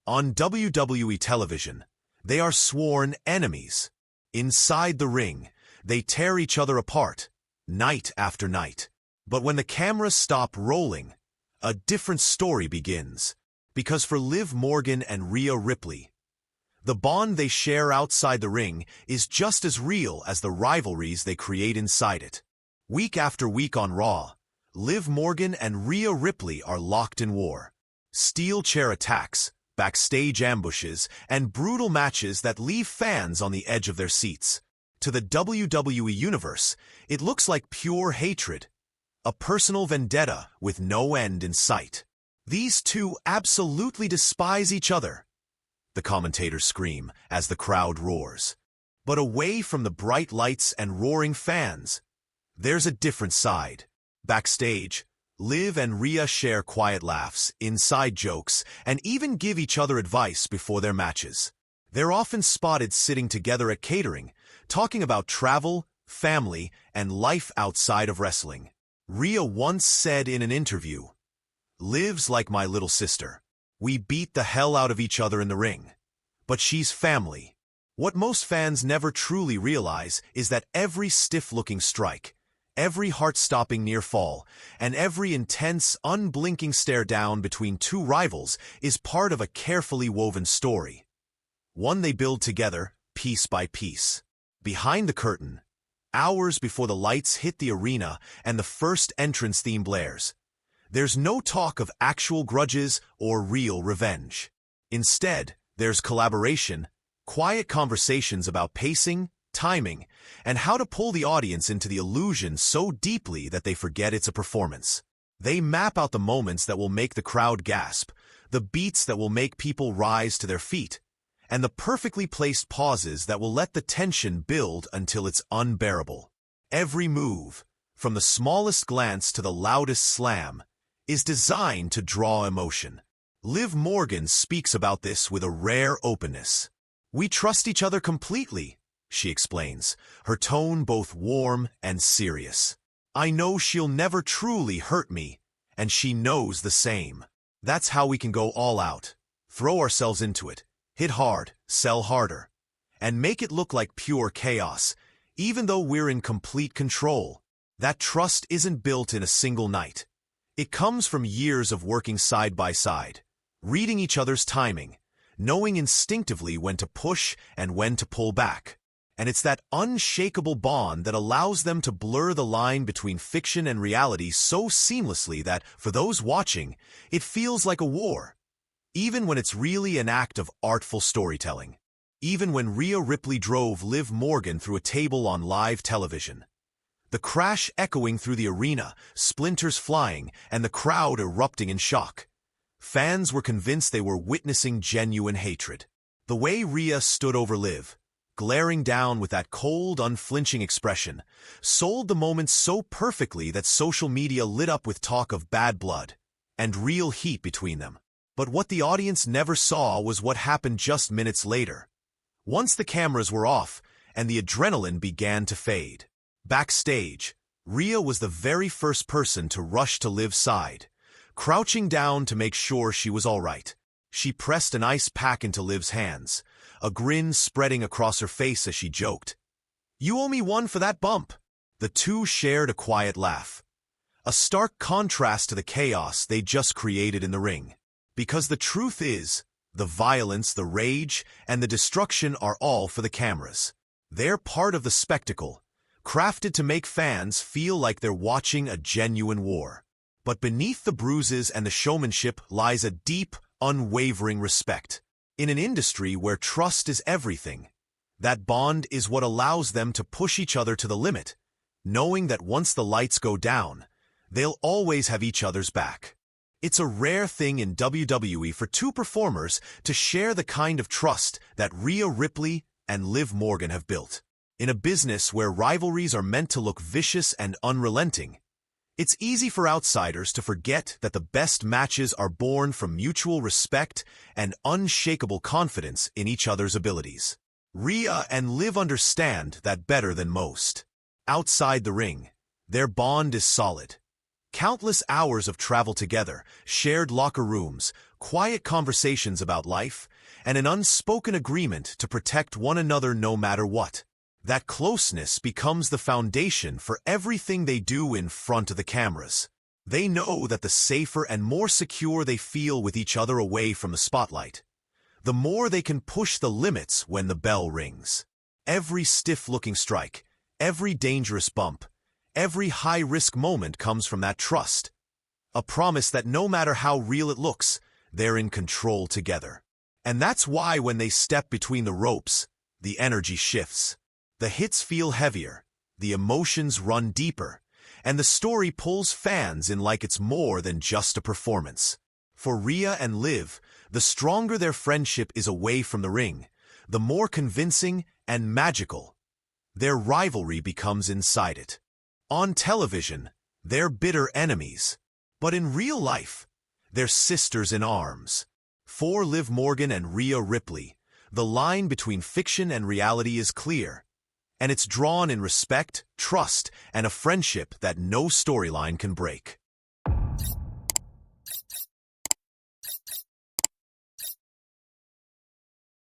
On WWE television, they are sworn enemies. Inside the ring, they tear each other apart, night after night. But when the cameras stop rolling, a different story begins. Because for Liv Morgan and Rhea Ripley, the bond they share outside the ring is just as real as the rivalries they create inside it. Week after week on Raw, Liv Morgan and Rhea Ripley are locked in war. Steel chair attacks, backstage ambushes, and brutal matches that leave fans on the edge of their seats. To the WWE Universe, it looks like pure hatred, a personal vendetta with no end in sight. These two absolutely despise each other, the commentators scream as the crowd roars. But away from the bright lights and roaring fans, there's a different side. Backstage, Liv and Rhea share quiet laughs, inside jokes, and even give each other advice before their matches. They're often spotted sitting together at catering, talking about travel, family, and life outside of wrestling. Rhea once said in an interview, "Liv's like my little sister. We beat the hell out of each other in the ring. But she's family." What most fans never truly realize is that every stiff-looking strike, every heart-stopping near fall, and every intense, unblinking stare down between two rivals is part of a carefully woven story. One they build together, piece by piece. Behind the curtain, hours before the lights hit the arena and the first entrance theme blares, there's no talk of actual grudges or real revenge. Instead, there's collaboration, quiet conversations about pacing, timing, and how to pull the audience into the illusion so deeply that they forget it's a performance. They map out the moments that will make the crowd gasp, the beats that will make people rise to their feet, and the perfectly placed pauses that will let the tension build until it's unbearable. Every move, from the smallest glance to the loudest slam, is designed to draw emotion. Liv Morgan speaks about this with a rare openness. "We trust each other completely," she explains, her tone both warm and serious. "I know she'll never truly hurt me, and she knows the same. That's how we can go all out, throw ourselves into it, hit hard, sell harder, and make it look like pure chaos, even though we're in complete control. That trust isn't built in a single night. It comes from years of working side by side, reading each other's timing, knowing instinctively when to push and when to pull back. And it's that unshakable bond that allows them to blur the line between fiction and reality so seamlessly that, for those watching, it feels like a war. Even when it's really an act of artful storytelling. Even when Rhea Ripley drove Liv Morgan through a table on live television. The crash echoing through the arena, splinters flying, and the crowd erupting in shock. Fans were convinced they were witnessing genuine hatred. The way Rhea stood over Liv, glaring down with that cold, unflinching expression, sold the moment so perfectly that social media lit up with talk of bad blood and real heat between them. But what the audience never saw was what happened just minutes later. Once the cameras were off and the adrenaline began to fade. Backstage, Rhea was the very first person to rush to Liv's side, crouching down to make sure she was all right. She pressed an ice pack into Liv's hands, a grin spreading across her face as she joked, "You owe me one for that bump." The two shared a quiet laugh, a stark contrast to the chaos they just created in the ring. Because the truth is, the violence, the rage, and the destruction are all for the cameras. They're part of the spectacle, crafted to make fans feel like they're watching a genuine war. But beneath the bruises and the showmanship lies a deep, unwavering respect. In an industry where trust is everything, that bond is what allows them to push each other to the limit, knowing that once the lights go down, they'll always have each other's back. It's a rare thing in WWE for two performers to share the kind of trust that Rhea Ripley and Liv Morgan have built. In a business where rivalries are meant to look vicious and unrelenting, it's easy for outsiders to forget that the best matches are born from mutual respect and unshakable confidence in each other's abilities. Rhea and Liv understand that better than most. Outside the ring, their bond is solid. Countless hours of travel together, shared locker rooms, quiet conversations about life, and an unspoken agreement to protect one another no matter what. That closeness becomes the foundation for everything they do in front of the cameras. They know that the safer and more secure they feel with each other away from the spotlight, the more they can push the limits when the bell rings. Every stiff-looking strike, every dangerous bump, every high-risk moment comes from that trust. A promise that no matter how real it looks, they're in control together. And that's why when they step between the ropes, the energy shifts. The hits feel heavier, the emotions run deeper, and the story pulls fans in like it's more than just a performance. For Rhea and Liv, the stronger their friendship is away from the ring, the more convincing and magical their rivalry becomes inside it. On television, they're bitter enemies, but in real life, they're sisters in arms. For Liv Morgan and Rhea Ripley, the line between fiction and reality is clear, and it's drawn in respect, trust, and a friendship that no storyline can break.